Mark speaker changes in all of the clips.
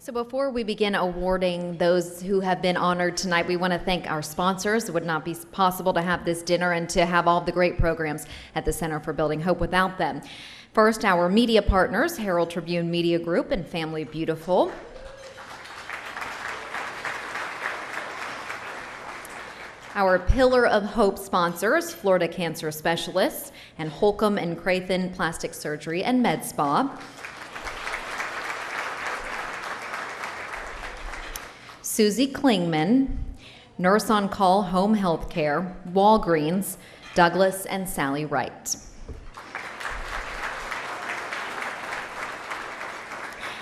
Speaker 1: So before we begin awarding those who have been honored tonight, we want to thank our sponsors. It would not be possible to have this dinner and to have all the great programs at the Center for Building Hope without them. First, our media partners, Herald Tribune Media Group and Family Beautiful. Our Pillar of Hope sponsors, Florida Cancer Specialists and Holcomb and Crathen Plastic Surgery and Med Spa. Susie Klingman, Nurse on Call Home Health Care, Walgreens, Douglas and Sally Wright.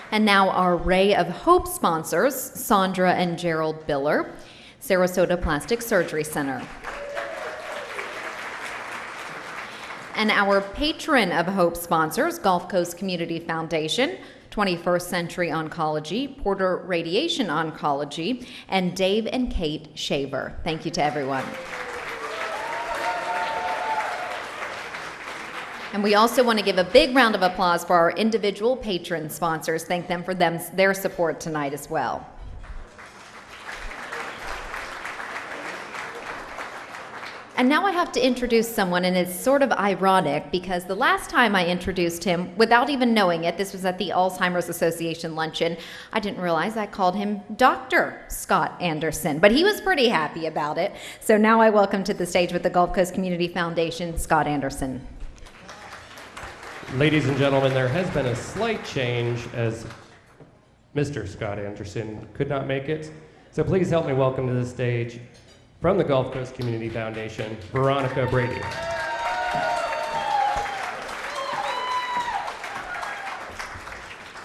Speaker 1: And now our Ray of Hope sponsors, Sandra and Gerald Biller, Sarasota Plastic Surgery Center. And our Patron of Hope sponsors, Gulf Coast Community Foundation, 21st Century Oncology, Porter Radiation Oncology, and Dave and Kate Shaver. Thank you to everyone. And we also want to give a big round of applause for our individual patron sponsors. Thank them for their support tonight as well. And now I have to introduce someone, and it's sort of ironic because the last time I introduced him, without even knowing it, this was at the Alzheimer's Association luncheon, I didn't realize I called him Dr. Scott Anderson, but he was pretty happy about it. So now I welcome to the stage with the Gulf Coast Community Foundation, Scott Anderson.
Speaker 2: Ladies and gentlemen, there has been a slight change as Mr. Scott Anderson could not make it. So please help me welcome to the stage from the Gulf Coast Community Foundation, Veronica Brady.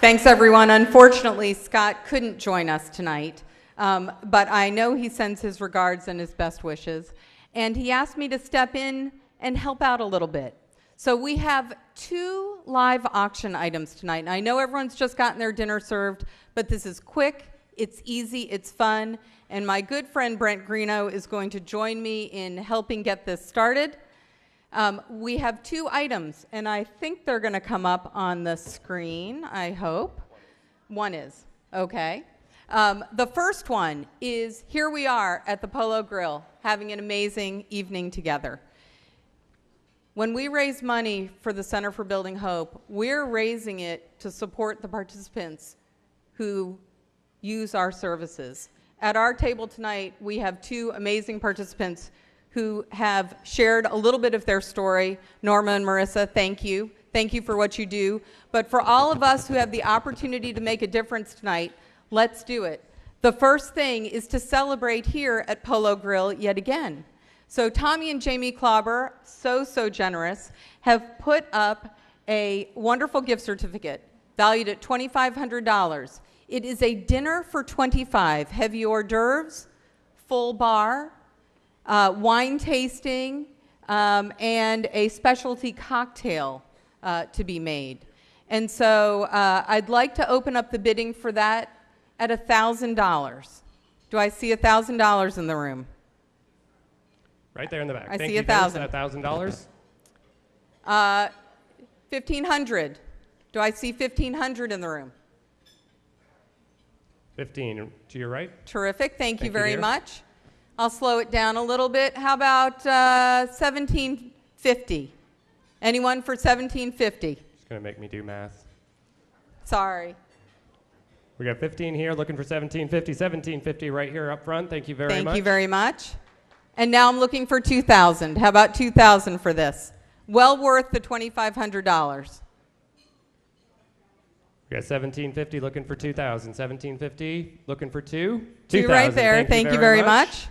Speaker 3: Thanks, everyone. Unfortunately, Scott couldn't join us tonight, but I know he sends his regards and his best wishes, and he asked me to step in and help out a little bit. So we have 2 live auction items tonight, and I know everyone's just gotten their dinner served, but this is quick, it's easy, it's fun, and my good friend Brent Greeno is going to join me in helping get this started. We have 2 items, and I think they're going to come up on the screen, I hope. One is, okay. The first one is, here we are at the Polo Grill having an amazing evening together. When we raise money for the Center for Building Hope, we're raising it to support the participants who use our services. At our table tonight, we have 2 amazing participants who have shared a little bit of their story. Norma and Marissa, thank you. Thank you for what you do. But for all of us who have the opportunity to make a difference tonight, let's do it. The first thing is to celebrate here at Polo Grill yet again. So Tommy and Jamie Klauber, so generous, have put up a wonderful gift certificate valued at $2,500. It is a dinner for 25, heavy hors d'oeuvres, full bar, wine tasting, and a specialty cocktail to be made. And so I'd like to open up the bidding for that at $1,000. Do I see $1,000 in the room?
Speaker 2: Right there in the back.
Speaker 3: I
Speaker 2: Thank
Speaker 3: see
Speaker 2: you.
Speaker 3: $1,000.
Speaker 2: $1,000.
Speaker 3: 1,500. Do I see 1,500 in the room?
Speaker 2: 15 to your right.
Speaker 3: Terrific. Thank you
Speaker 2: Thank you,
Speaker 3: very
Speaker 2: dear.
Speaker 3: much. I'll slow it down a little bit. How about 1,750? Anyone for 1,750?
Speaker 2: It's going to make me do math.
Speaker 3: Sorry.
Speaker 2: We got 15 here looking for 1,750. 1,750 right here up front. Thank you very much.
Speaker 3: Thank you very much. And now I'm looking for 2,000. How about 2,000 for this? Well worth the $2,500.
Speaker 2: We got 1,750 looking for 2,000. 1,750 looking for 2.
Speaker 3: 2 right there. Thank you very much.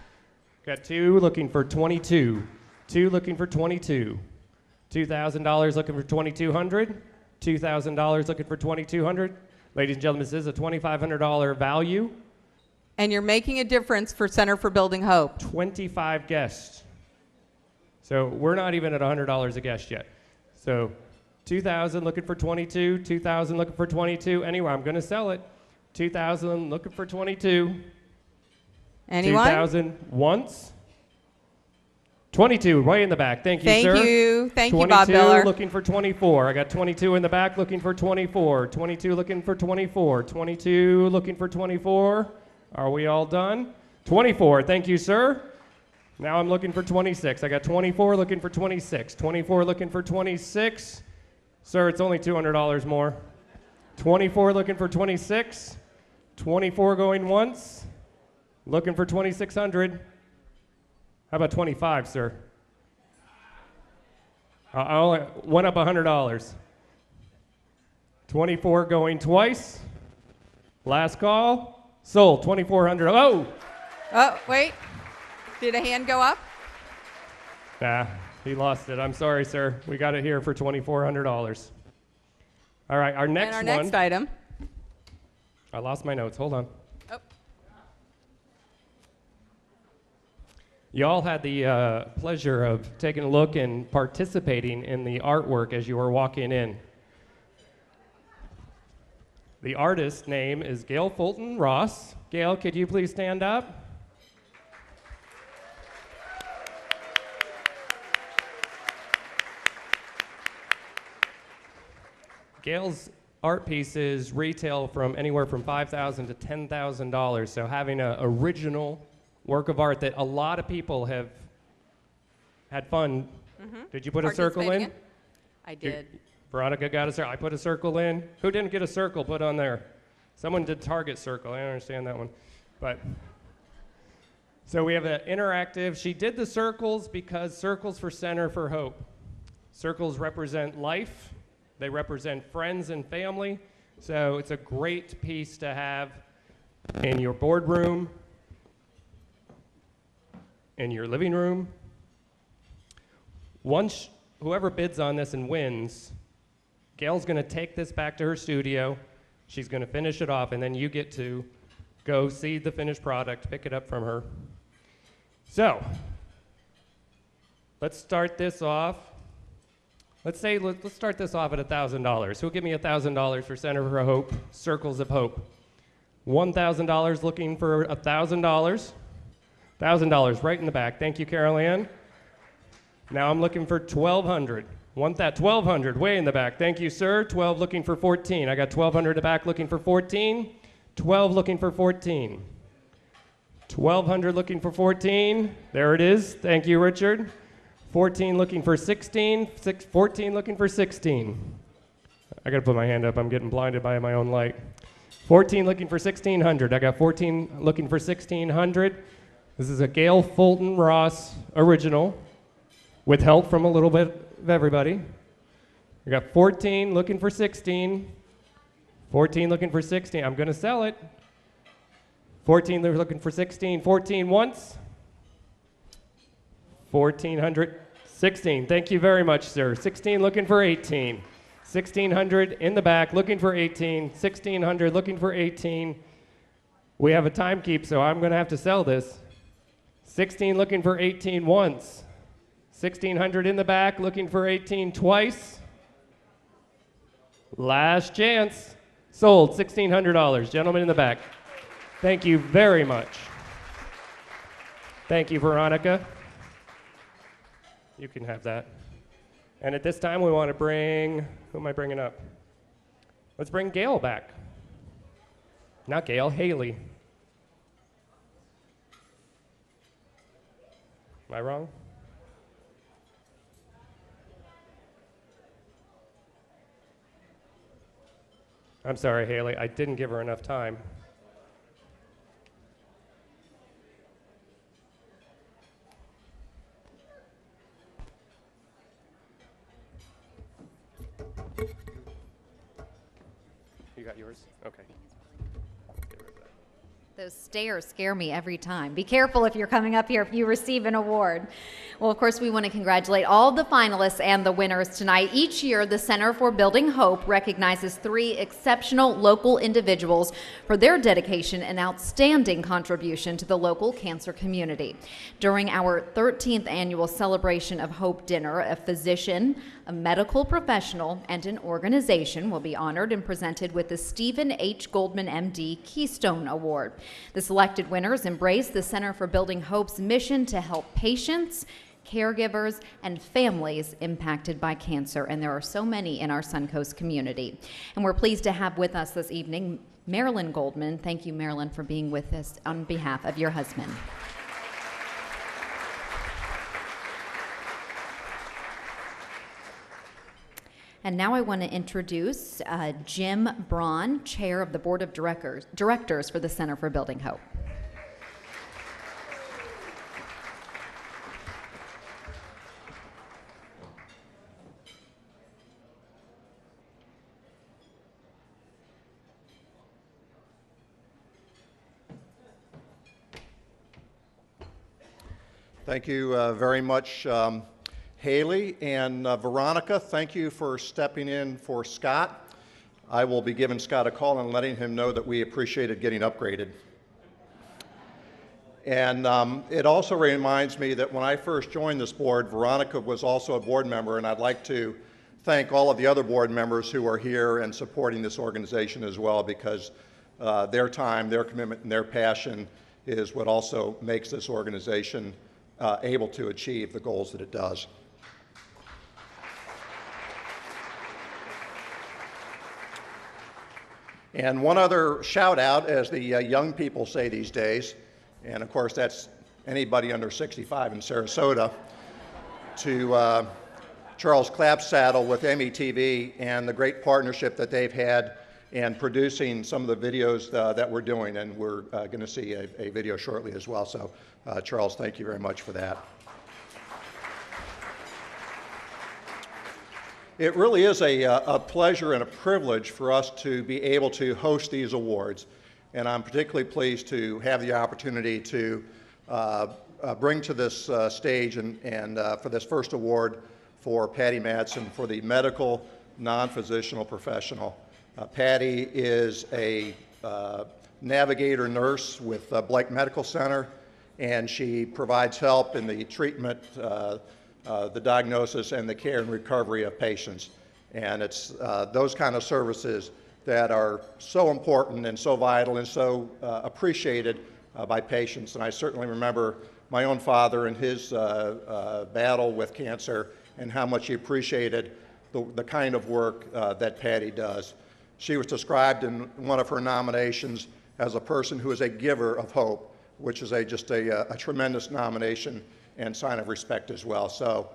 Speaker 2: Got 2 looking for 22. 2 looking for 22. $2,000 looking for 2,200. $2,000 looking for 2,200. Ladies and gentlemen, this is a $2,500 value.
Speaker 3: And you're making a difference for Center for Building Hope.
Speaker 2: 25 guests. So we're not even at $100 a guest yet. So 2,000 looking for 22, 2,000 looking for 22. Anyway, I'm going to sell it. 2,000 looking for 22.
Speaker 3: Anyone?
Speaker 2: 2,000 once. 22, way in the back. Thank you, sir.
Speaker 3: Thank you. Thank you,
Speaker 2: 22,
Speaker 3: Bob Miller.
Speaker 2: looking for 24. I got 22 in the back, looking for 24. 22, looking for 24. 22, looking for 24. Are we all done? 24, thank you, sir. Now I'm looking for 26. I got 24, looking for 26. 24, looking for 26. Sir, it's only $200 more. 24, looking for 26. 24 going once. Looking for 2,600. How about 25, sir? I only went up $100. 24 going twice. Last call. Sold. 2,400. Oh!
Speaker 3: Oh, wait. Did a hand go up?
Speaker 2: Nah, he lost it. I'm sorry, sir. We got it here for $2,400. All right, our next
Speaker 3: And our
Speaker 2: one.
Speaker 3: next item.
Speaker 2: I lost my notes. Hold on.
Speaker 3: Oh.
Speaker 2: Y'all had the pleasure of taking a look and participating in the artwork as you were walking in. The artist's name is Gail Fulton Ross. Gail, could you please stand up? Gail's art pieces retail from anywhere from $5,000 to $10,000. So having an original work of art that a lot of people have had fun. Did you put a circle in?
Speaker 3: Participating I did.
Speaker 2: Veronica got a circle. I put a circle in. Who didn't get a circle put on there? Someone did Target circle. I don't understand that one. But so we have an interactive. She did the circles because circles for Center for Hope. Circles represent life. They represent friends and family. So it's a great piece to have in your boardroom, in your living room. Once whoever bids on this and wins, Gail's going to take this back to her studio. She's going to finish it off, and then you get to go see the finished product, pick it up from her. So let's start this off. Let's start this off at $1,000. Who'll give me $1,000 for Center for Hope, Circles of Hope? $1,000 looking for $1,000. $1,000 right in the back. Thank you, Carol Ann. Now I'm looking for $1,200. Want that $1,200 way in the back. Thank you, sir. 12 looking for 14. I got $1,200 in the back looking for 14. 12 looking for 14. 1,200 looking for 14. There it is. Thank you, Richard. 14 looking for 16. 14 looking for 16. I gotta put my hand up. I'm getting blinded by my own light. 14 looking for 1,600. I got 14 looking for 1,600. This is a Gail Fulton Ross original with help from a little bit of everybody. We got 14 looking for 16. 14 looking for 16. I'm gonna sell it. 14 looking for 16. 14 once. 1,400. 16. Thank you very much, sir. 16 looking for 18. 1,600 in the back looking for 18. 1,600 looking for 18. We have a time keep, so I'm gonna have to sell this. 16 looking for 18 once. 1,600 in the back looking for 18 twice. Last chance. Sold. $1,600. Gentleman in the back. Thank you very much. Thank you, Veronica. You can have that. And at this time, we want to bring, who am I bringing up? Let's bring Gail back. Not Gail, Haley. Am I wrong? I'm sorry, Haley. I didn't give her enough time. You got yours? Okay. Get rid of that.
Speaker 1: Those stares scare me every time. Be careful if you're coming up here if you receive an award. Well, of course, we want to congratulate all the finalists and the winners tonight. Each year, the Center for Building Hope recognizes 3 exceptional local individuals for their dedication and outstanding contribution to the local cancer community. During our 13th annual Celebration of Hope dinner, a physician, a medical professional, and an organization will be honored and presented with the Stephen H. Goldman, MD Keystone Award. The selected winners embrace the Center for Building Hope's mission to help patients, caregivers, and families impacted by cancer, and there are so many in our Suncoast community. And we're pleased to have with us this evening Marilyn Goldman. Thank you, Marilyn, for being with us on behalf of your husband. And now I want to introduce Jim Braun, Chair of the Board of Directors for the Center for Building Hope.
Speaker 4: Thank you very much, Haley, and Veronica. Thank you for stepping in for Scott. I will be giving Scott a call and letting him know that we appreciated getting upgraded. And it also reminds me that when I first joined this board, Veronica was also a board member, and I'd like to thank all of the other board members who are here and supporting this organization as well, because their time, their commitment, and their passion is what also makes this organization able to achieve the goals that it does. And one other shout out, as the young people say these days, and of course that's anybody under 65 in Sarasota, to Charles Clapsaddle with METV and the great partnership that they've had in producing some of the videos that we're doing, and we're going to see a video shortly as well. So Charles, thank you very much for that. It really is a pleasure and a privilege for us to be able to host these awards, and I'm particularly pleased to have the opportunity to bring to this stage and for this first award for Patty Madsen for the medical non-physicianal professional. Patty is a navigator nurse with Blake Medical Center, and she provides help in the treatment, the diagnosis, and the care and recovery of patients. And it's those kind of services that are so important and so vital and so appreciated by patients. And I certainly remember my own father and his battle with cancer and how much he appreciated the kind of work that Patty does. She was described in one of her nominations as a person who is a giver of hope, which is just a tremendous nomination and sign of respect as well. So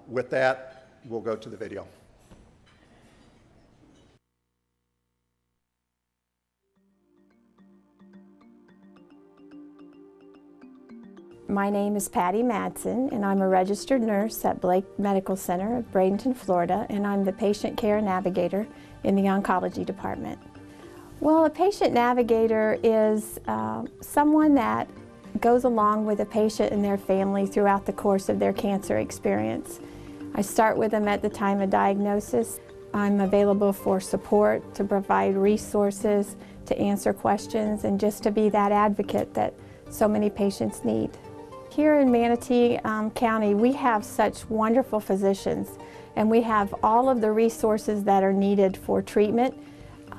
Speaker 4: with that, we'll go to the video.
Speaker 5: My name is Patty Madsen, and I'm a registered nurse at Blake Medical Center of Bradenton, Florida, and I'm the patient care navigator in the oncology department. Well, a patient navigator is someone that goes along with a patient and their family throughout the course of their cancer experience. I start with them at the time of diagnosis. I'm available for support, to provide resources, to answer questions, and just to be that advocate that so many patients need. Here in Manatee County, we have such wonderful physicians, and we have all of the resources that are needed for treatment.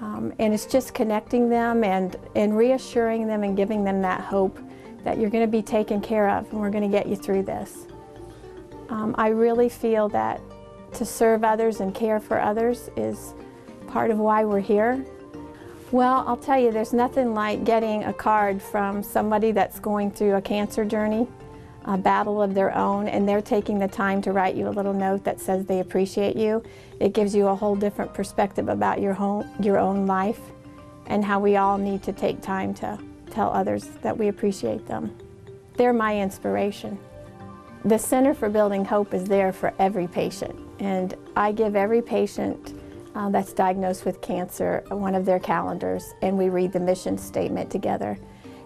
Speaker 5: And it's just connecting them and reassuring them and giving them that hope that you're going to be taken care of and we're going to get you through this. I really feel that to serve others and care for others is part of why we're here. Well, I'll tell you, there's nothing like getting a card from somebody that's going through a cancer journey, a battle of their own, and they're taking the time to write you a little note that says they appreciate you. It gives you a whole different perspective about your own life and how we all need to take time to tell others that we appreciate them. They're my inspiration. The Center for Building Hope is there for every patient, and I give every patient that's diagnosed with cancer one of their calendars, and we read the mission statement together.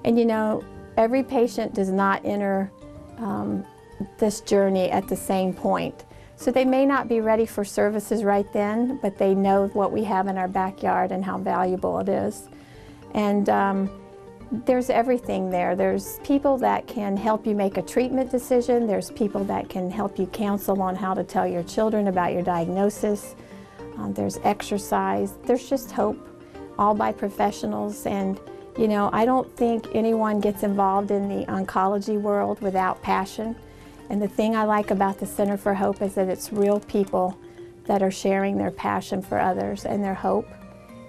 Speaker 5: And you know, every patient does not enter this journey at the same point. So they may not be ready for services right then, but they know what we have in our backyard and how valuable it is. And there's everything there. There's people that can help you make a treatment decision. There's people that can help you counsel on how to tell your children about your diagnosis. There's exercise. There's just hope, all by professionals. And you know, I don't think anyone gets involved in the oncology world without passion. And the thing I like about the Center for Hope is that it's real people that are sharing their passion for others and their hope.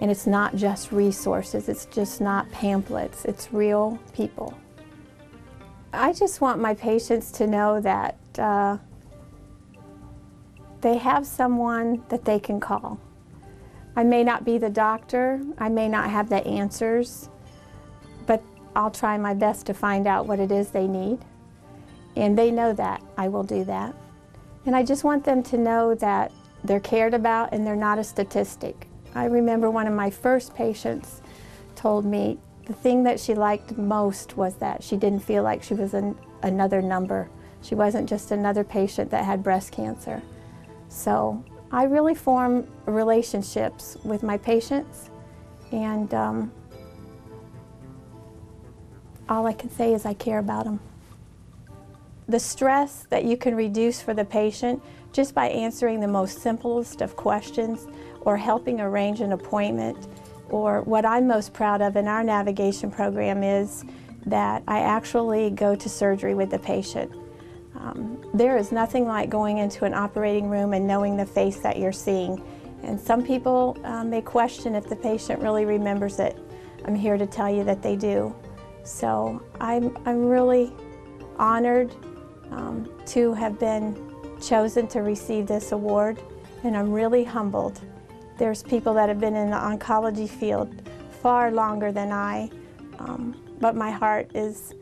Speaker 5: And it's not just resources, it's just not pamphlets, it's real people. I just want my patients to know that they have someone that they can call. I may not be the doctor, I may not have the answers, but I'll try my best to find out what it is they need. And they know that I will do that. And I just want them to know that they're cared about and they're not a statistic. I remember one of my first patients told me the thing that she liked most was that she didn't feel like she was another number. She wasn't just another patient that had breast cancer. So I really form relationships with my patients, and all I can say is I care about them. The stress that you can reduce for the patient just by answering the most simplest of questions or helping arrange an appointment, or what I'm most proud of in our navigation program is that I actually go to surgery with the patient. There is nothing like going into an operating room and knowing the face that you're seeing. And some people may question if the patient really remembers it. I'm here to tell you that they do. So I'm really honored to have been chosen to receive this award, and I'm really humbled. There's people that have been in the oncology field far longer than I, but my heart is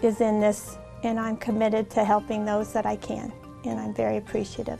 Speaker 5: in this, and I'm committed to helping those that I can, and I'm very appreciative.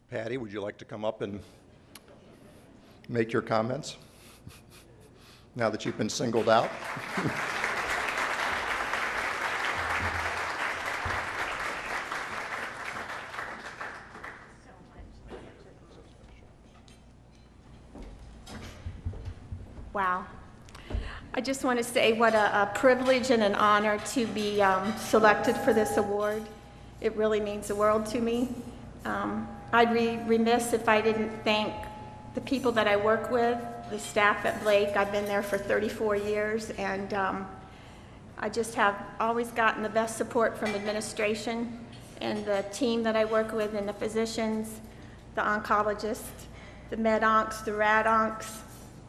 Speaker 4: Patty, would you like to come up and make your comments now that you've been singled out?
Speaker 6: Wow. I just want to say what a privilege and an honor to be selected for this award. It really means the world to me. I'd be remiss if I didn't thank the people that I work with, the staff at Blake. I've been there for 34 years, and I just have always gotten the best support from administration and the team that I work with, and the physicians, the oncologists, the med-oncs, the rad-oncs.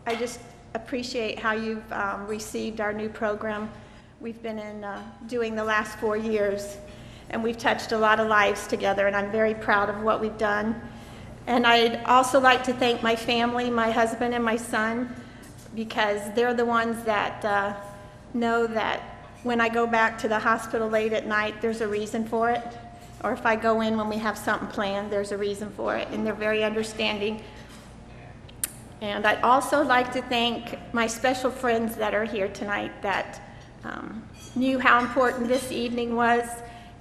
Speaker 6: I just appreciate how you've received our new program. We've been doing the last 4 years, and we've touched a lot of lives together, and I'm very proud of what we've done. And I'd also like to thank my family, my husband and my son, because they're the ones that know that when I go back to the hospital late at night, there's a reason for it. Or if I go in when we have something planned, there's a reason for it, and they're very understanding. And I'd also like to thank my special friends that are here tonight that knew how important this evening was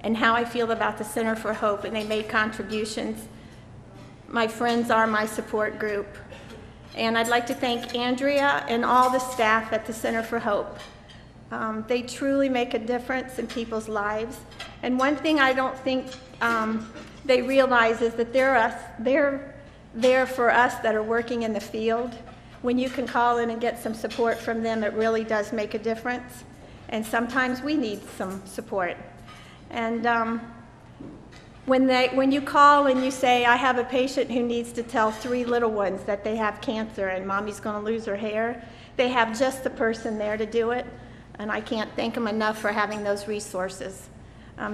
Speaker 6: and how I feel about the Center for Hope, and they made contributions. My friends are my support group. And I'd like to thank Andrea and all the staff at the Center for Hope. They truly make a difference in people's lives. And one thing I don't think they realize is that they're there for us that are working in the field. When you can call in and get some support from them, it really does make a difference. And sometimes we need some support. And when you call and you say, I have a patient who needs to tell 3 little ones that they have cancer and mommy's going to lose her hair, they have just the person there to do it. And I can't thank them enough for having those resources.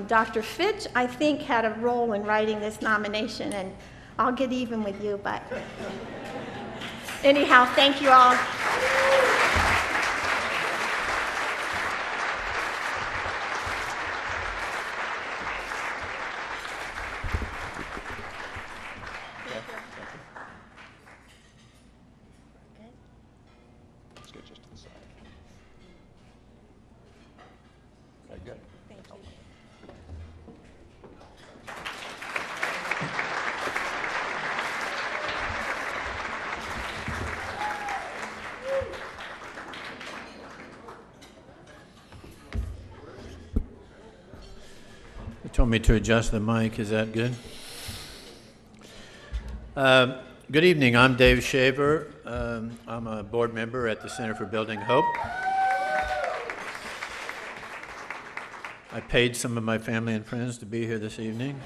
Speaker 6: Dr. Fitch, I think, had a role in writing this nomination, and I'll get even with you, but anyhow, thank you all.
Speaker 4: Let's get just to the side. Very good.
Speaker 6: Thank you.
Speaker 7: They told me to adjust the mic. Is that good? Good evening. I'm Dave Shaver. I'm a board member at the Center for Building Hope. I paid some of my family and friends to be here this evening.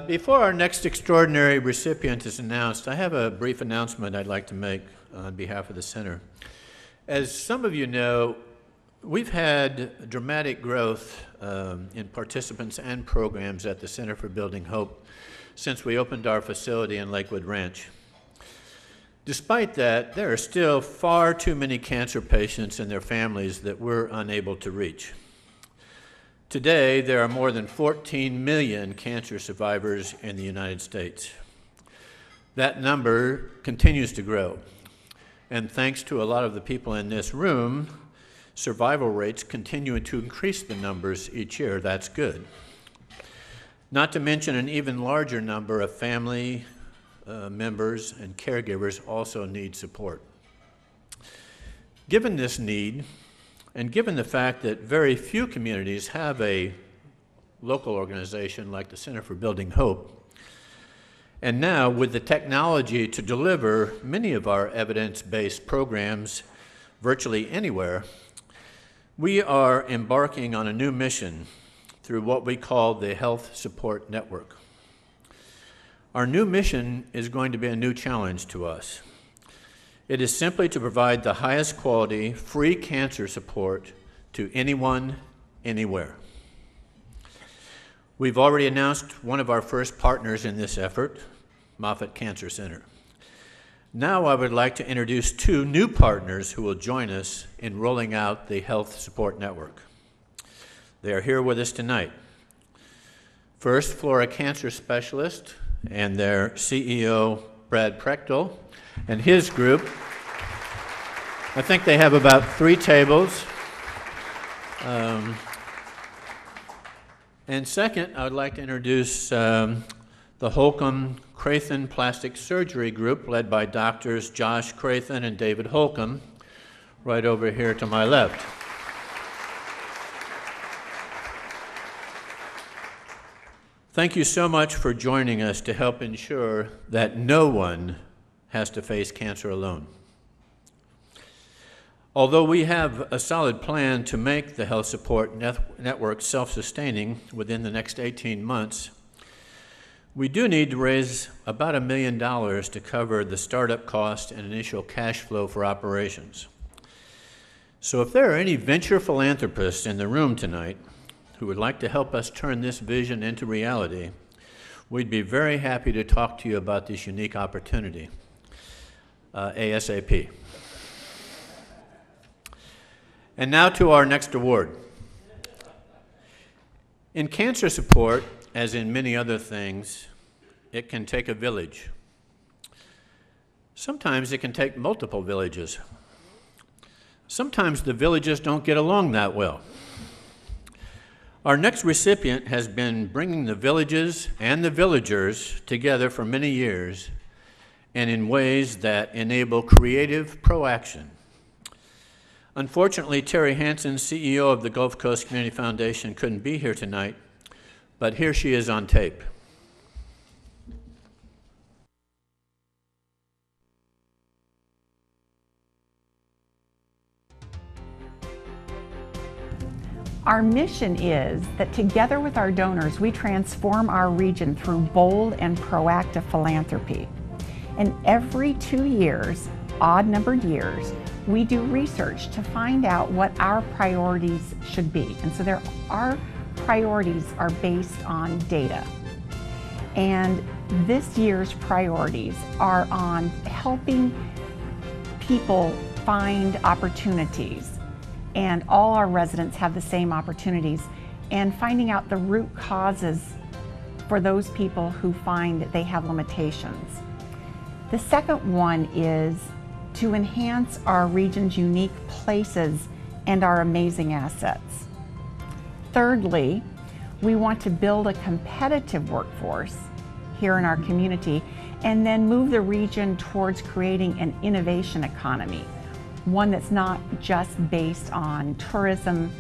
Speaker 7: Before our next extraordinary recipient is announced, I have a brief announcement I'd like to make on behalf of the Center. As some of you know, we've had dramatic growth in participants and programs at the Center for Building Hope since we opened our facility in Lakewood Ranch. Despite that, there are still far too many cancer patients and their families that we're unable to reach. Today, there are more than 14 million cancer survivors in the United States. That number continues to grow, and thanks to a lot of the people in this room, survival rates continue to increase the numbers each year. That's good. Not to mention an even larger number of family members and caregivers also need support. Given this need, and given the fact that very few communities have a local organization like the Center for Building Hope, and now with the technology to deliver many of our evidence-based programs virtually anywhere, we are embarking on a new mission through what we call the Health Support Network. Our new mission is going to be a new challenge to us. It is simply to provide the highest quality, free cancer support to anyone, anywhere. We've already announced one of our first partners in this effort, Moffitt Cancer Center. Now I would like to introduce two new partners who will join us in rolling out the Health Support Network. They are here with us tonight. First, Flora Cancer Specialist and their CEO, Brad Prechtel, and his group. I think they have about 3 tables. And second, I would like to introduce the Holcomb Crathen Plastic Surgery Group, led by doctors Josh Crathen and David Holcomb, right over here to my left. Thank you so much for joining us to help ensure that no one has to face cancer alone. Although we have a solid plan to make the Health Support Network self-sustaining within the next 18 months, we do need to raise about $1 million to cover the startup cost and initial cash flow for operations. So if there are any venture philanthropists in the room tonight who would like to help us turn this vision into reality, we'd be very happy to talk to you about this unique opportunity, ASAP. And now to our next award. In cancer support, as in many other things, it can take a village. Sometimes it can take multiple villages. Sometimes the villages don't get along that well. Our next recipient has been bringing the villages and the villagers together for many years and in ways that enable creative proaction. Unfortunately, Terry Hansen, CEO of the Gulf Coast Community Foundation, couldn't be here tonight, but here she is on tape.
Speaker 8: Our mission is that together with our donors, we transform our region through bold and proactive philanthropy. And every 2 years, odd-numbered years, we do research to find out what our priorities should be. And so our priorities are based on data. And this year's priorities are on helping people find opportunities. And all our residents have the same opportunities, and finding out the root causes for those people who find that they have limitations. The second one is to enhance our region's unique places and our amazing assets. Thirdly, we want to build a competitive workforce here in our community and then move the region towards creating an innovation economy, one that's not just based on tourism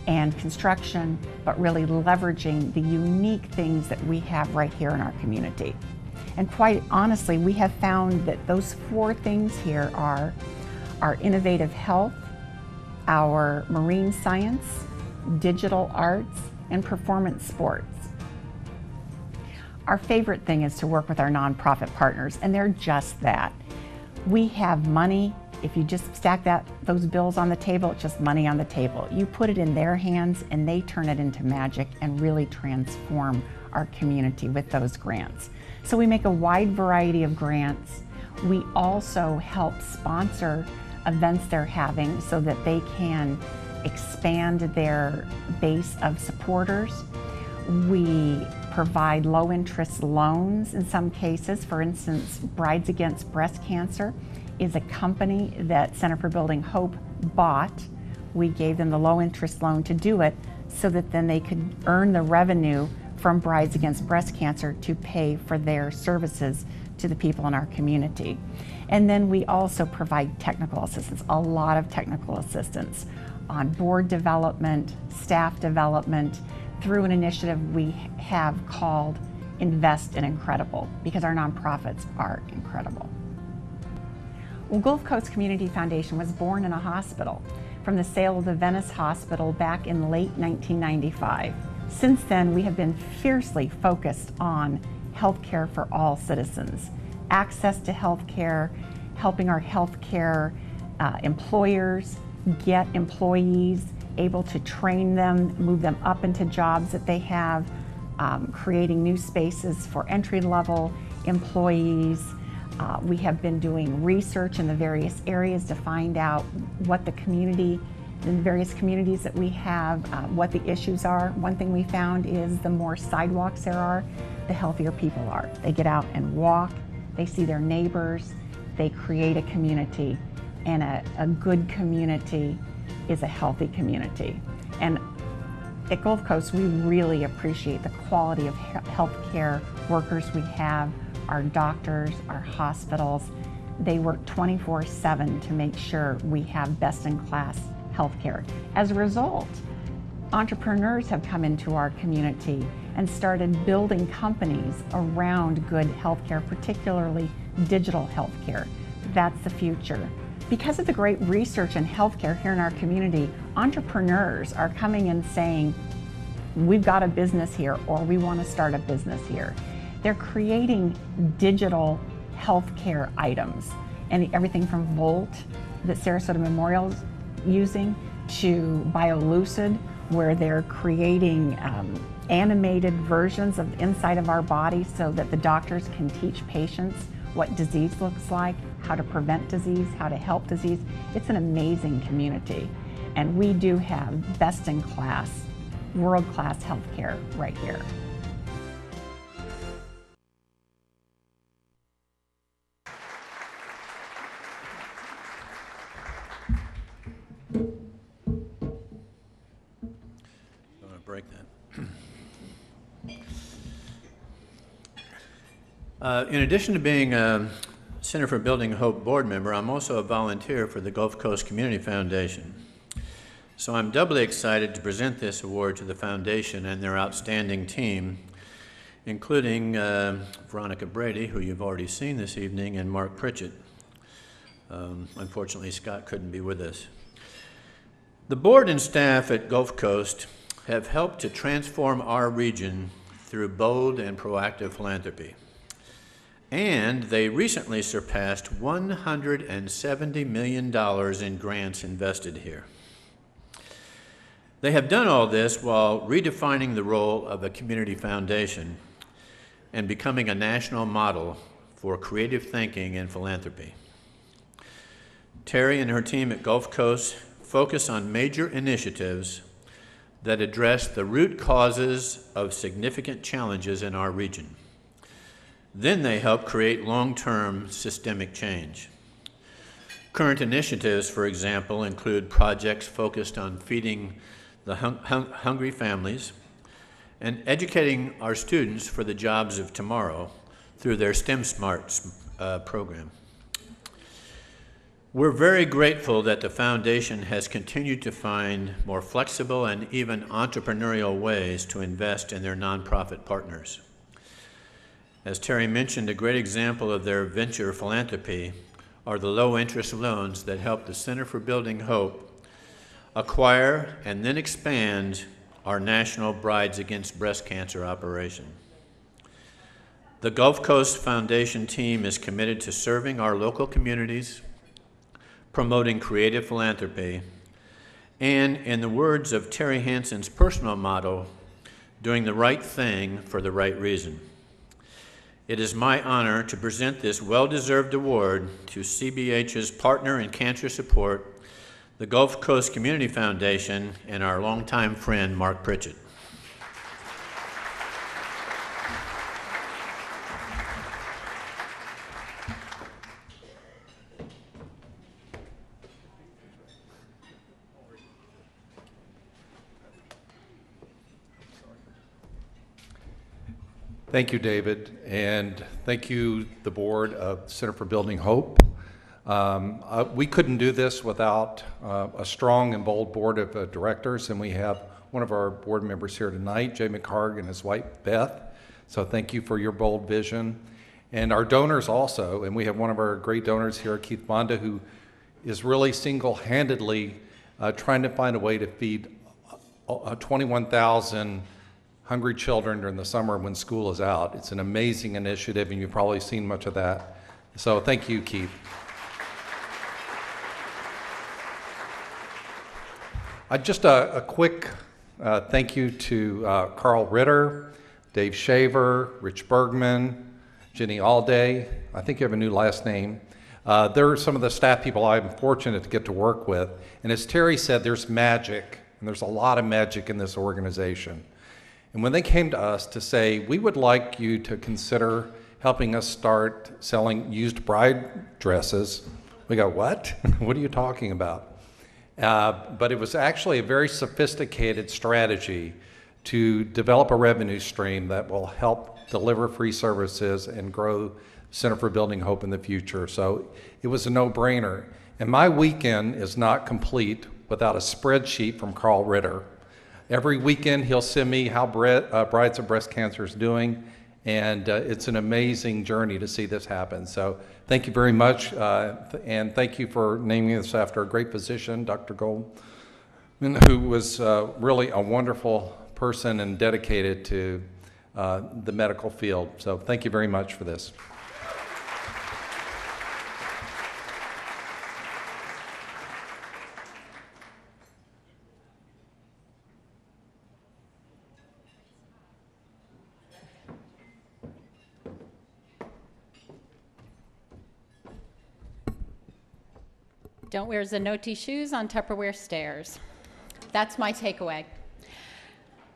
Speaker 8: and construction, but really leveraging the unique things that we have right here in our community. And quite honestly, we have found that those 4 things here are our innovative health, our marine science, digital arts, and performance sports. Our favorite thing is to work with our nonprofit partners, and they're just that. We have money. If you just stack those bills on the table, it's just money on the table. You put it in their hands and they turn it into magic and really transform our community with those grants. So we make a wide variety of grants. We also help sponsor events they're having so that they can expand their base of supporters. We provide low interest loans in some cases. For instance, Brides Against Breast Cancer is a company that Center for Building Hope bought. We gave them the low interest loan to do it so that then they could earn the revenue from Brides Against Breast Cancer to pay for their services to the people in our community. And then we also provide technical assistance, a lot of technical assistance on board development, staff development, through an initiative we have called Invest in Incredible, because our nonprofits are incredible. Well, Gulf Coast Community Foundation was born in a hospital from the sale of the Venice Hospital back in late 1995. Since then, we have been fiercely focused on healthcare for all citizens, access to healthcare, helping our healthcare employers get employees, able to train them, move them up into jobs that they have, creating new spaces for entry-level employees. We have been doing research in the various areas to find out what the community, in the various communities that we have, what the issues are. One thing we found is the more sidewalks there are, the healthier people are. They get out and walk, they see their neighbors, they create a community, and a good community is a healthy community. And at Gulf Coast, we really appreciate the quality of healthcare workers we have, our doctors, our hospitals. They work 24/7 to make sure we have best-in-class healthcare. As a result, entrepreneurs have come into our community and started building companies around good healthcare, particularly digital healthcare. That's the future. Because of the great research in healthcare here in our community, entrepreneurs are coming and saying, we've got a business here, or we want to start a business here. They're creating digital healthcare items, and everything from Volt that Sarasota Memorial's using to BioLucid, where they're creating animated versions of the inside of our body so that the doctors can teach patients what disease looks like, how to prevent disease, how to help disease. It's an amazing community, and we do have best-in-class, world-class healthcare right here.
Speaker 7: I'm going to break that. In addition to being a Center for Building Hope board member, I'm also a volunteer for the Gulf Coast Community Foundation. So I'm doubly excited to present this award to the foundation and their outstanding team, including Veronica Brady, who you've already seen this evening, and Mark Pritchett. Unfortunately, Scott couldn't be with us. The board and staff at Gulf Coast have helped to transform our region through bold and proactive philanthropy. And they recently surpassed $170 million in grants invested here. They have done all this while redefining the role of a community foundation and becoming a national model for creative thinking and philanthropy. Terry and her team at Gulf Coast focus on major initiatives that address the root causes of significant challenges in our region. Then they help create long-term systemic change. Current initiatives, for example, include projects focused on feeding the hungry families and educating our students for the jobs of tomorrow through their STEM Smarts program. We're very grateful that the foundation has continued to find more flexible and even entrepreneurial ways to invest in their nonprofit partners. As Terry mentioned, a great example of their venture philanthropy are the low-interest loans that help the Center for Building Hope acquire and then expand our national Brides Against Breast Cancer operation. The Gulf Coast Foundation team is committed to serving our local communities, promoting creative philanthropy, and, in the words of Terry Hansen's personal motto, doing the right thing for the right reason. It is my honor to present this well-deserved award to CBH's partner in cancer support, the Gulf Coast Community Foundation, and our longtime friend, Mark Pritchett.
Speaker 9: Thank you, David, and thank you, the board of Center for Building Hope. We couldn't do this without a strong and bold board of directors, and we have one of our board members here tonight, Jay McHarg, and his wife, Beth. So thank you for your bold vision. And our donors also, and we have one of our great donors here, Keith Bonda, who is really single-handedly trying to find a way to feed 21,000 hungry children during the summer when school is out. It's an amazing initiative, and you've probably seen much of that. So thank you, Keith. Just a quick thank you to Carl Ritter, Dave Shaver, Rich Bergman, Jenny Alday. I think you have a new last name. They're some of the staff people I'm fortunate to get to work with. And as Terry said, there's magic, and there's a lot of magic in this organization. And when they came to us to say, we would like you to consider helping us start selling used bride dresses, we go, what? What are you talking about? But it was actually a very sophisticated strategy to develop a revenue stream that will help deliver free services and grow Center for Building Hope in the future. So it was a no-brainer. And my weekend is not complete without a spreadsheet from Carl Ritter. Every weekend, he'll send me how Brides of Breast Cancer is doing, and it's an amazing journey to see this happen. So thank you very much, and thank you for naming this after a great physician, Dr. Goldman, who was really a wonderful person and dedicated to the medical field. So thank you very much for this.
Speaker 10: Don't wear Zanotti shoes on Tupperware stairs. That's my takeaway.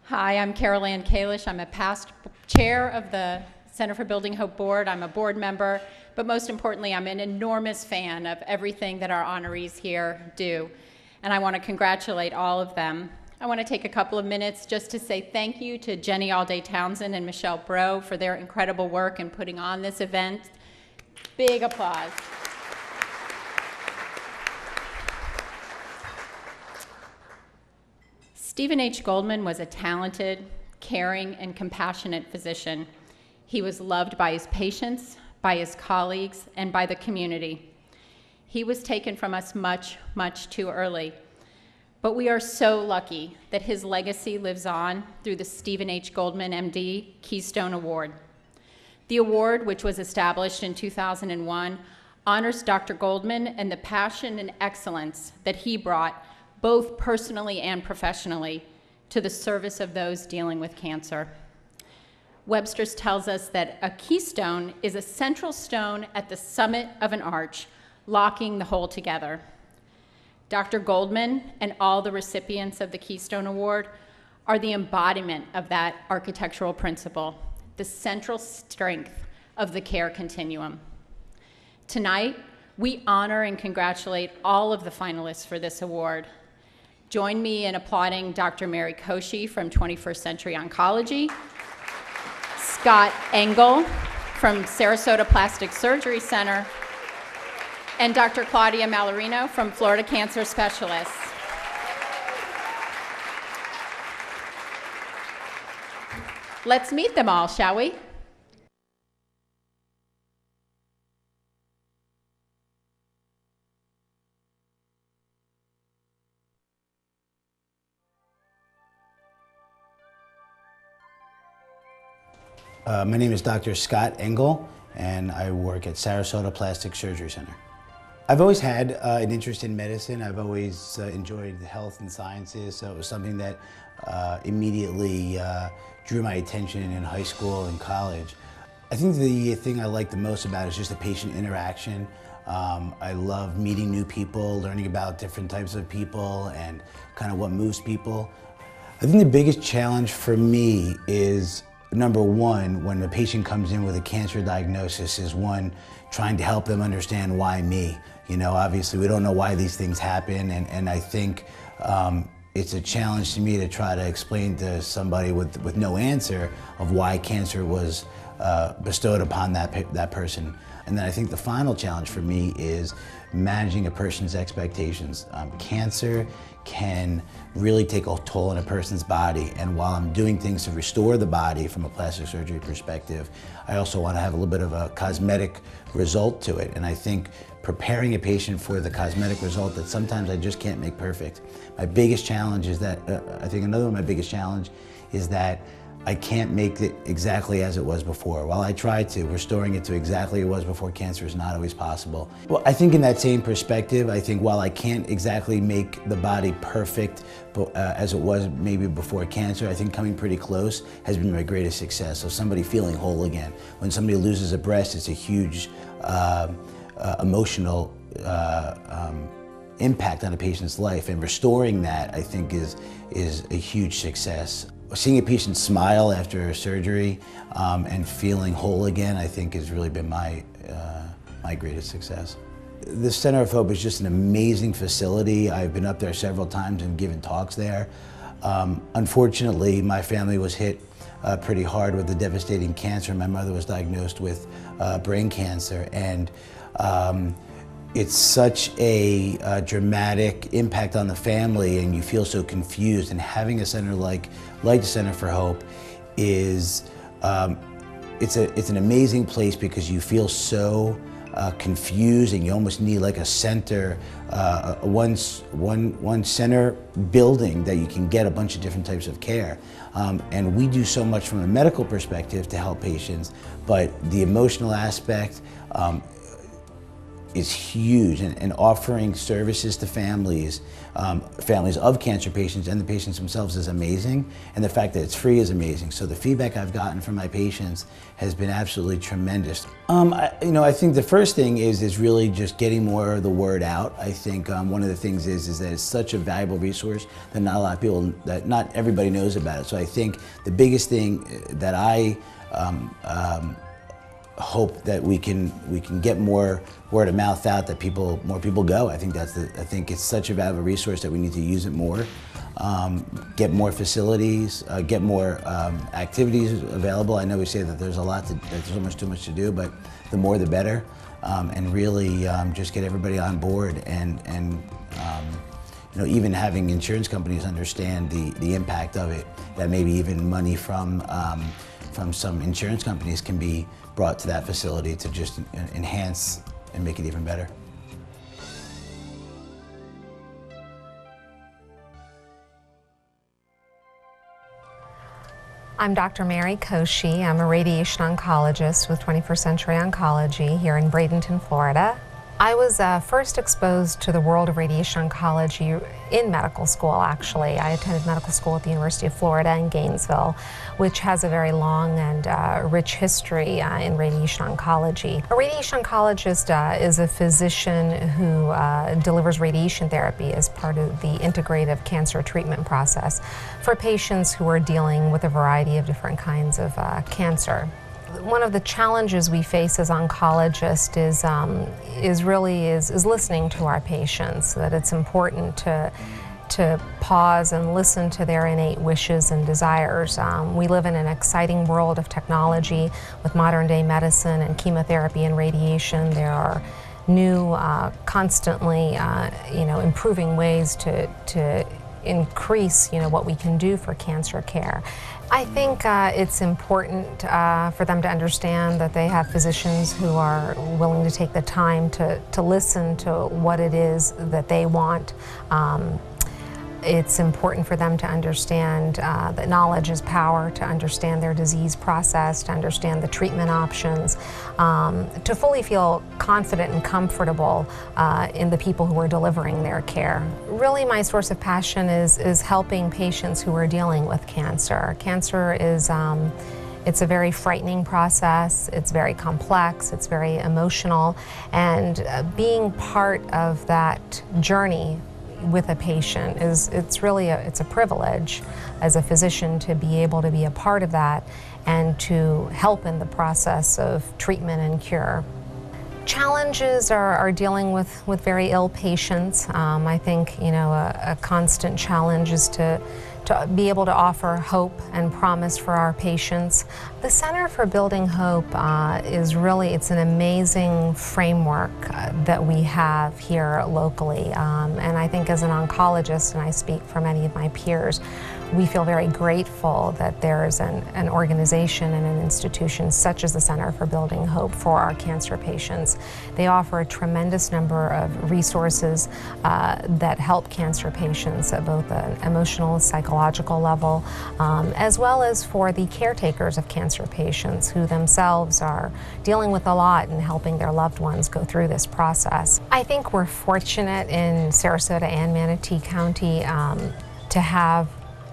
Speaker 10: Hi, I'm Carol Ann Kalish. I'm a past chair of the Center for Building Hope Board. I'm a board member, but most importantly, I'm an enormous fan of everything that our honorees here do. And I want to congratulate all of them. I want to take a couple of minutes just to say thank you to Jenny Alday Townsend and Michelle Bro for their incredible work in putting on this event. Big applause. Stephen H. Goldman was a talented, caring, and compassionate physician. He was loved by his patients, by his colleagues, and by the community. He was taken from us much, much too early. But we are so lucky that his legacy lives on through the Stephen H. Goldman, MD, Keystone Award. The award, which was established in 2001, honors Dr. Goldman and the passion and excellence that he brought both personally and professionally, to the service of those dealing with cancer. Webster's tells us that a keystone is a central stone at the summit of an arch, locking the whole together. Dr. Goldman and all the recipients of the Keystone Award are the embodiment of that architectural principle, the central strength of the care continuum. Tonight, we honor and congratulate all of the finalists for this award. Join me in applauding Dr. Mary Koshy from 21st Century Oncology, Scott Engel from Sarasota Plastic Surgery Center, and Dr. Claudia Mallarino from Florida Cancer Specialists. Let's meet them all, shall we?
Speaker 11: My name is Dr. Scott Engel, and I work at Sarasota Plastic Surgery Center. I've always had an interest in medicine. I've always enjoyed the health and sciences, so it was something that immediately drew my attention in high school and college. I think the thing I like the most about it is just the patient interaction. I love meeting new people, learning about different types of people and kind of what moves people. I think the biggest challenge for me is, number one, when a patient comes in with a cancer diagnosis, is one, trying to help them understand why me. You know, obviously we don't know why these things happen, and I think it's a challenge to me to try to explain to somebody with no answer of why cancer was bestowed upon that person. And then I think the final challenge for me is managing a person's expectations. Cancer can really take a toll on a person's body, and while I'm doing things to restore the body from a plastic surgery perspective, I also want to have a little bit of a cosmetic result to it. And I think preparing a patient for the cosmetic result that sometimes I just can't make perfect. My biggest challenge is that, I think another one of my biggest challenge is that I can't make it exactly as it was before. While I try to, restoring it to exactly it was before cancer is not always possible. Well, I think in that same perspective, I think while I can't exactly make the body perfect as it was maybe before cancer, I think coming pretty close has been my greatest success. So somebody feeling whole again. When somebody loses a breast, it's a huge emotional impact on a patient's life, and restoring that, I think, is a huge success. Seeing a patient smile after surgery and feeling whole again, I think, has really been my greatest success. The Center of Hope is just an amazing facility. I've been up there several times and given talks there. Unfortunately, my family was hit pretty hard with the devastating cancer. My mother was diagnosed with brain cancer, and it's such a dramatic impact on the family, and you feel so confused. And having a center like the Center for Hope is, it's an amazing place because you feel so confused, and you almost need like a center, one center building that you can get a bunch of different types of care. And we do so much from a medical perspective to help patients, but the emotional aspect is huge, and offering services to families of cancer patients and the patients themselves is amazing, and the fact that it's free is amazing. So the feedback I've gotten from my patients has been absolutely tremendous. I think the first thing is really just getting more of the word out. I think one of the things is that it's such a valuable resource that not everybody knows about it. So I think the biggest thing that I hope that we can get more word of mouth out, that more people go. I think I think it's such a valuable resource that we need to use it more. Get more facilities, get more activities available. I know we say that there's almost too much to do, but the more the better. And really just get everybody on board, and even having insurance companies understand the impact of it, that maybe even money from some insurance companies can be brought to that facility to just enhance and make it even better.
Speaker 12: I'm Dr. Mary Koshy. I'm a radiation oncologist with 21st Century Oncology here in Bradenton, Florida. I was first exposed to the world of radiation oncology in medical school, actually. I attended medical school at the University of Florida in Gainesville, which has a very long and rich history in radiation oncology. A radiation oncologist is a physician who delivers radiation therapy as part of the integrative cancer treatment process for patients who are dealing with a variety of different kinds of cancer. One of the challenges we face as oncologists is listening to our patients. That it's important to pause and listen to their innate wishes and desires. We live in an exciting world of technology with modern day medicine and chemotherapy and radiation. There are new, constantly, improving ways to increase, what we can do for cancer care. I think it's important for them to understand that they have physicians who are willing to take the time to listen to what it is that they want. It's important for them to understand that knowledge is power, to understand their disease process, to understand the treatment options, to fully feel confident and comfortable in the people who are delivering their care. Really, my source of passion is helping patients who are dealing with cancer. Cancer is it's a very frightening process, it's very complex, it's very emotional, and being part of that journey with a patient it's a privilege as a physician to be able to be a part of that and to help in the process of treatment and cure. Challenges are dealing with very ill patients. I think a constant challenge is to be able to offer hope and promise for our patients. The Center for Building Hope it's an amazing framework that we have here locally. And I think as an oncologist, and I speak for many of my peers, we feel very grateful that there's an organization and an institution such as the Center for Building Hope for our cancer patients. They offer a tremendous number of resources that help cancer patients at both an emotional, psychological level, as well as for the caretakers of cancer patients who themselves are dealing with a lot and helping their loved ones go through this process. I think we're fortunate in Sarasota and Manatee County to have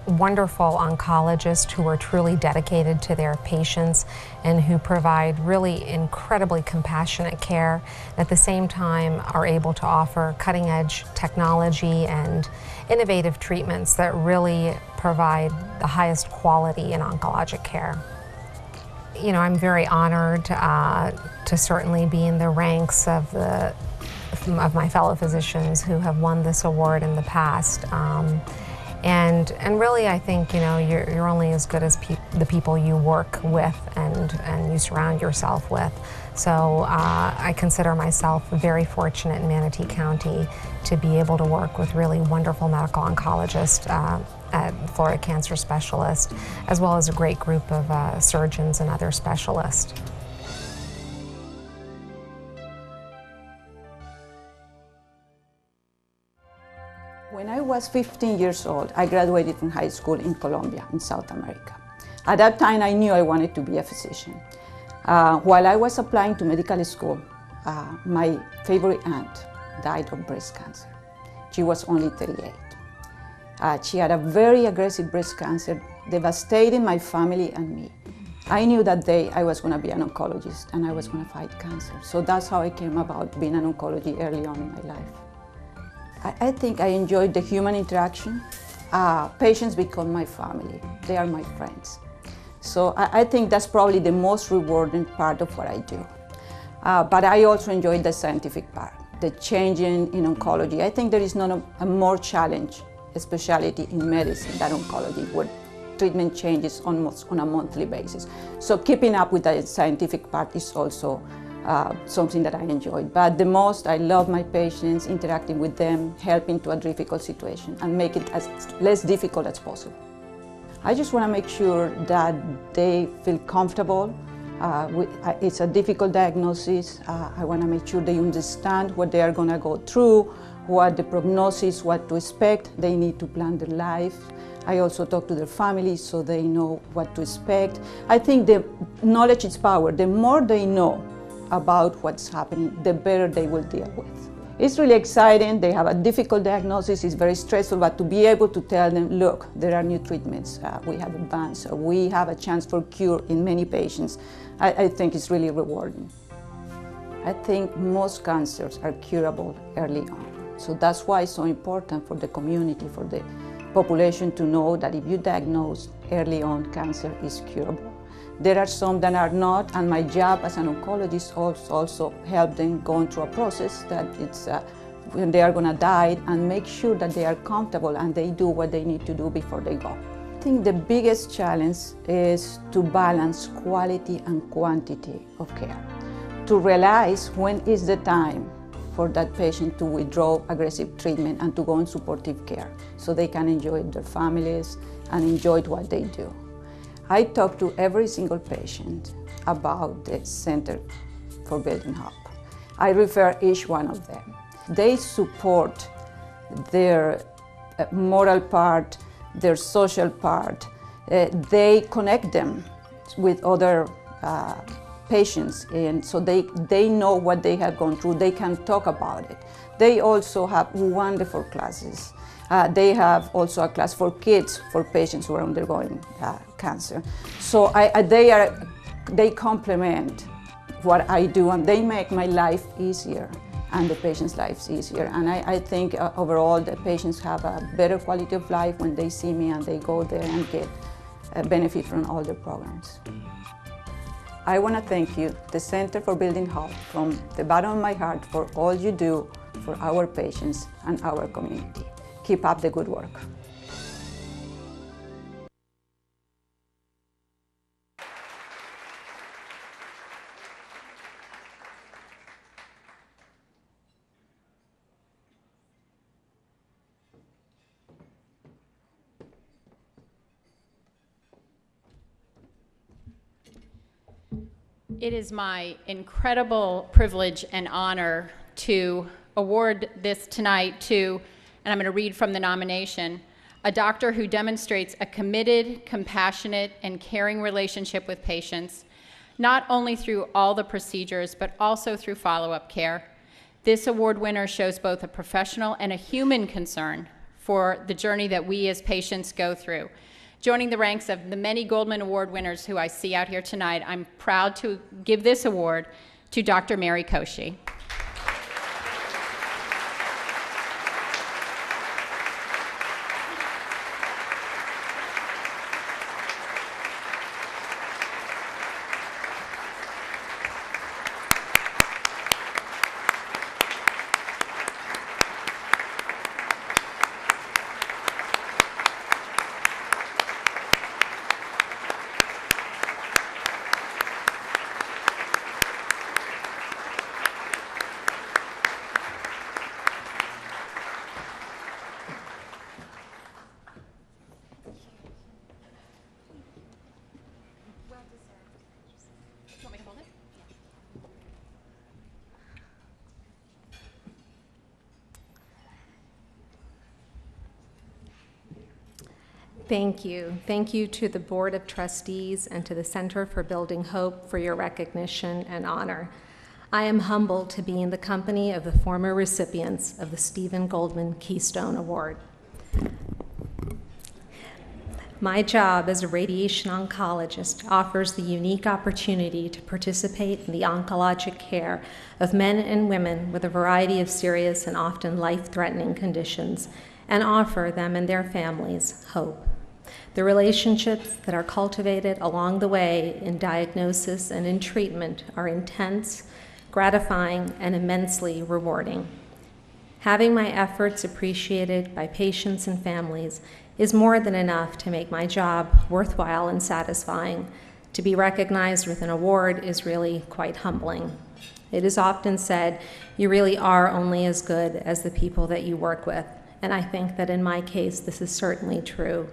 Speaker 12: wonderful oncologists who are truly dedicated to their patients and who provide really incredibly compassionate care, and at the same time are able to offer cutting-edge technology and innovative treatments that really provide the highest quality in oncologic care. I'm very honored to certainly be in the ranks of my fellow physicians who have won this award in the past. And really, I think you're only as good as the people you work with and you surround yourself with. So I consider myself very fortunate in Manatee County to be able to work with really wonderful medical oncologists at Florida Cancer Specialists, as well as a great group of surgeons and other specialists.
Speaker 13: When I was 15 years old, I graduated from high school in Colombia, in South America. At that time, I knew I wanted to be a physician. While I was applying to medical school, my favorite aunt died of breast cancer. She was only 38. She had a very aggressive breast cancer, devastating my family and me. I knew that day I was going to be an oncologist and I was going to fight cancer. So that's how I came about being an oncologist early on in my life. I think I enjoyed the human interaction. Patients become my family. They are my friends. So I think that's probably the most rewarding part of what I do. But I also enjoyed the scientific part, the changing in oncology. I think there is not a more challenge, a specialty in medicine than oncology, where treatment changes almost on a monthly basis. So keeping up with the scientific part is also something that I enjoyed. But the most, I love my patients, interacting with them, helping to a difficult situation, and make it as less difficult as possible. I just want to make sure that they feel comfortable. It's a difficult diagnosis. I want to make sure they understand what they are going to go through, what the prognosis, what to expect. They need to plan their life. I also talk to their families so they know what to expect. I think the knowledge is power. The more they know about what's happening, the better they will deal with. It's really exciting. They have a difficult diagnosis. It's very stressful, but to be able to tell them, look, there are new treatments. We have advanced. We have a chance for cure in many patients. I think it's really rewarding. I think most cancers are curable early on. So that's why it's so important for the community, for the population to know that if you diagnose early on, cancer is curable. There are some that are not, and my job as an oncologist also help them go through a process that it's when they are going to die, and make sure that they are comfortable and they do what they need to do before they go. I think the biggest challenge is to balance quality and quantity of care, to realize when is the time for that patient to withdraw aggressive treatment and to go in supportive care so they can enjoy their families and enjoy what they do. I talk to every single patient about the Center for Building Hope. I refer each one of them. They support their moral part, their social part. They connect them with other patients, and so they know what they have gone through. They can talk about it. They also have wonderful classes. They have also a class for kids, for patients who are undergoing cancer. So they complement what I do, and they make my life easier and the patients' lives easier. And I think overall the patients have a better quality of life when they see me and they go there and get benefit from all the programs. I want to thank you, the Center for Building Hope, from the bottom of my heart for all you do for our patients and our community. Keep up the good work.
Speaker 10: It is my incredible privilege and honor to award this tonight to, and I'm going to read from the nomination, a doctor who demonstrates a committed, compassionate, and caring relationship with patients, not only through all the procedures, but also through follow-up care. This award winner shows both a professional and a human concern for the journey that we as patients go through. Joining the ranks of the many Goldman Award winners who I see out here tonight, I'm proud to give this award to Dr. Mary Koshy.
Speaker 12: Thank you. Thank you to the Board of Trustees and to the Center for Building Hope for your recognition and honor. I am humbled to be in the company of the former recipients of the Stephen Goldman Keystone Award. My job as a radiation oncologist offers the unique opportunity to participate in the oncologic care of men and women with a variety of serious and often life-threatening conditions and offer them and their families hope. The relationships that are cultivated along the way in diagnosis and in treatment are intense, gratifying, and immensely rewarding. Having my efforts appreciated by patients and families is more than enough to make my job worthwhile and satisfying. To be recognized with an award is really quite humbling. It is often said, you really are only as good as the people that you work with, and I think that in my case, this is certainly true.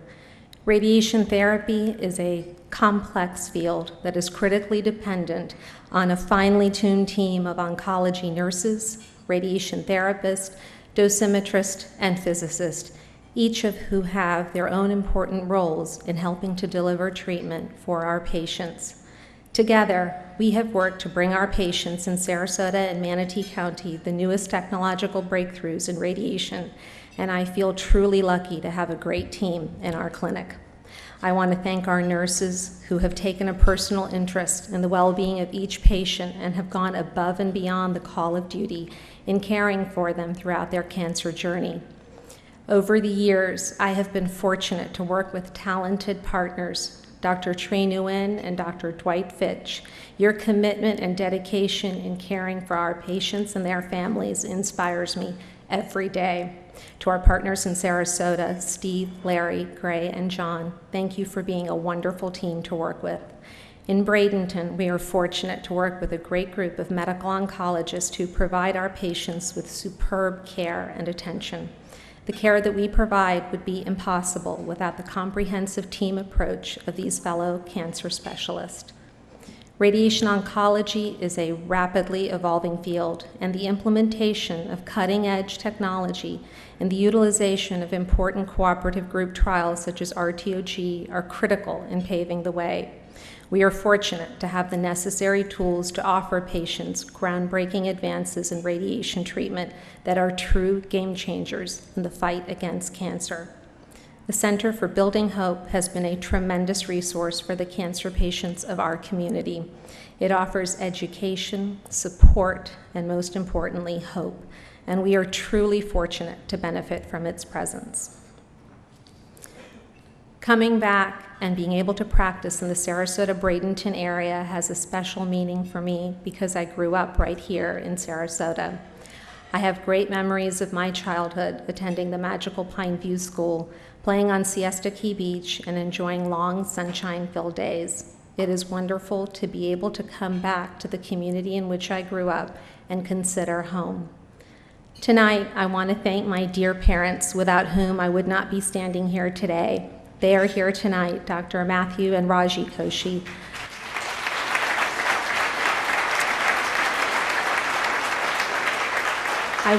Speaker 12: Radiation therapy is a complex field that is critically dependent on a finely tuned team of oncology nurses, radiation therapists, dosimetrists, and physicists, each of who have their own important roles in helping to deliver treatment for our patients. Together, we have worked to bring our patients in Sarasota and Manatee County the newest technological breakthroughs in radiation, and I feel truly lucky to have a great team in our clinic. I want to thank our nurses who have taken a personal interest in the well-being of each patient and have gone above and beyond the call of duty in caring for them throughout their cancer journey. Over the years, I have been fortunate to work with talented partners, Dr. Trey Nguyen and Dr. Dwight Fitch. Your commitment and dedication in caring for our patients and their families inspires me every day. To our partners in Sarasota, Steve, Larry, Gray, and John, thank you for being a wonderful team to work with.
Speaker 14: In Bradenton, we are fortunate to work with a great group of medical oncologists who provide our patients with superb care and attention. The care that we provide would be impossible without the comprehensive team approach of these fellow cancer specialists. Radiation oncology is a rapidly evolving field, and the implementation of cutting-edge technology and the utilization of important cooperative group trials such as RTOG are critical in paving the way. We are fortunate to have the necessary tools to offer patients groundbreaking advances in radiation treatment that are true game changers in the fight against cancer. The Center for Building Hope has been a tremendous resource for the cancer patients of our community. It offers education, support, and most importantly, hope, and we are truly fortunate to benefit from its presence. Coming back and being able to practice in the Sarasota-Bradenton area has a special meaning for me because I grew up right here in Sarasota. I have great memories of my childhood attending the magical Pineview School, playing on Siesta Key Beach, and enjoying long sunshine-filled days. It is wonderful to be able to come back to the community in which I grew up and consider home. Tonight, I want to thank my dear parents without whom I would not be standing here today. They are here tonight, Dr. Matthew and Raji Koshi. I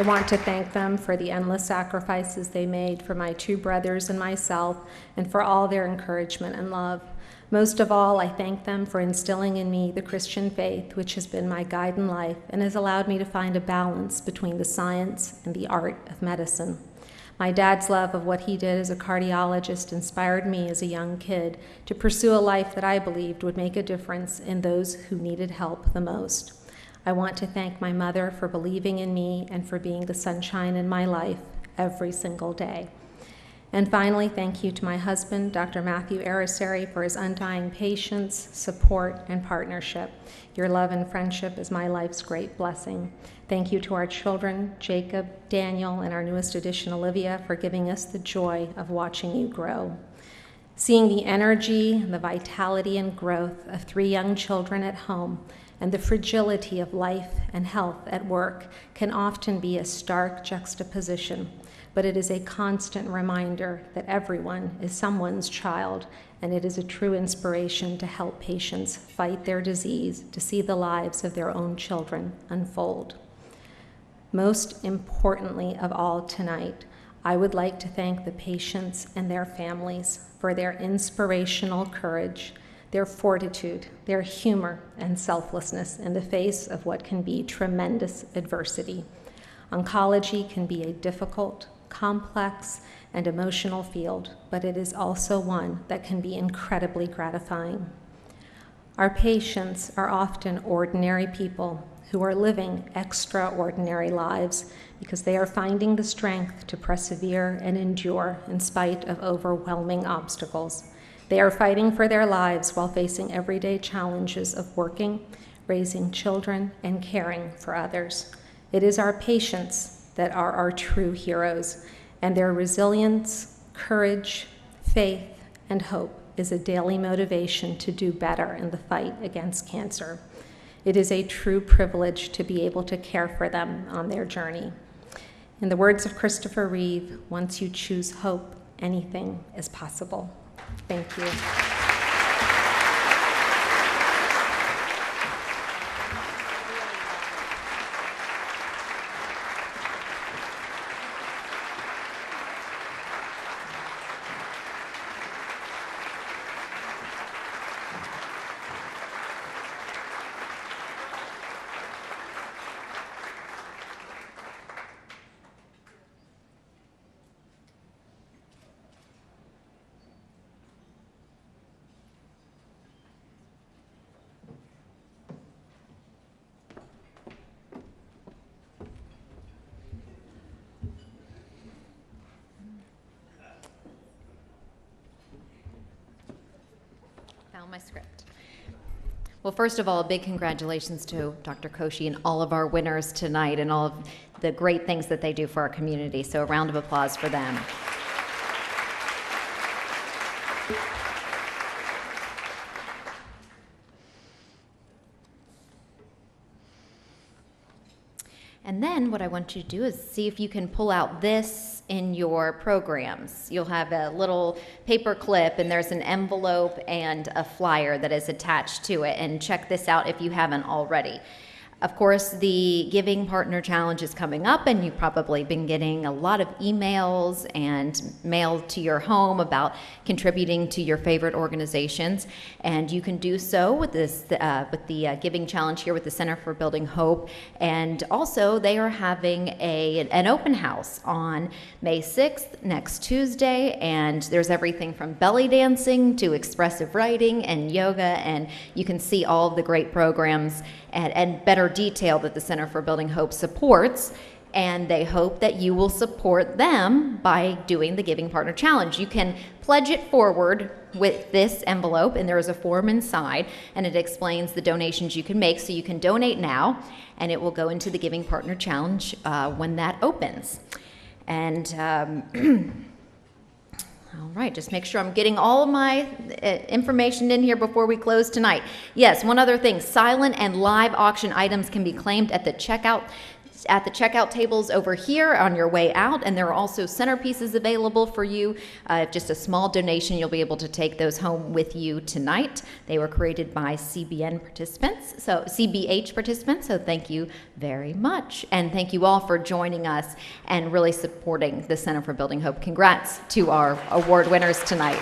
Speaker 14: want to thank them for the endless sacrifices they made for my two brothers and myself, and for all their encouragement and love. Most of all, I thank them for instilling in me the Christian faith, which has been my guide in life and has allowed me to find a balance between the science and the art of medicine. My dad's love of what he did as a cardiologist inspired me as a young kid to pursue a life that I believed would make a difference in those who needed help the most. I want to thank my mother for believing in me and for being the sunshine in my life every single day. And finally, thank you to my husband, Dr. Matthew Araceri, for his undying patience, support, and partnership. Your love and friendship is my life's great blessing. Thank you to our children, Jacob, Daniel, and our newest addition, Olivia, for giving us the joy of watching you grow. Seeing the energy, the vitality, and growth of 3 young children at home and the fragility of life and health at work can often be a stark juxtaposition, but it is a constant reminder that everyone is someone's child, and it is a true inspiration to help patients fight their disease, to see the lives of their own children unfold. Most importantly of all tonight, I would like to thank the patients and their families for their inspirational courage, their fortitude, their humor, and selflessness in the face of what can be tremendous adversity. Oncology can be a difficult, complex, and emotional field, but it is also one that can be incredibly gratifying. Our patients are often ordinary people who are living extraordinary lives because they are finding the strength to persevere and endure in spite of overwhelming obstacles. They are fighting for their lives while facing everyday challenges of working, raising children, and caring for others. It is our patients that are our true heroes, and their resilience, courage, faith, and hope is a daily motivation to do better in the fight against cancer. It is a true privilege to be able to care for them on their journey. In the words of Christopher Reeve, once you choose hope, anything is possible. Thank you.
Speaker 1: My script. Well, first of all, big congratulations to Dr. Koshi and all of our winners tonight and all of the great things that they do for our community. So a round of applause for them. And then what I want you to do is see if you can pull out this in your programs. You'll have a little paper clip and there's an envelope and a flyer that is attached to it. And check this out if you haven't already. Of course, the Giving Partner Challenge is coming up, and you've probably been getting a lot of emails and mail to your home about contributing to your favorite organizations. And you can do so with this, with the Giving Challenge here with the Center for Building Hope. And also, they are having an open house on May 6th, next Tuesday. And there's everything from belly dancing to expressive writing and yoga. And you can see all of the great programs and better detail that the Center for Building Hope supports, and they hope that you will support them by doing the Giving Partner Challenge. You can pledge it forward with this envelope, and there is a form inside, and it explains the donations you can make, so you can donate now, and it will go into the Giving Partner Challenge when that opens. And all right, just make sure I'm getting all of my information in here before we close tonight. Yes, one other thing, silent and live auction items can be claimed at the checkout tables over here on your way out, and there are also centerpieces available for you. Just a small donation, you'll be able to take those home with you tonight. They were created by CBH participants, so thank you very much. And thank you all for joining us and really supporting the Center for Building Hope. Congrats to our award winners tonight.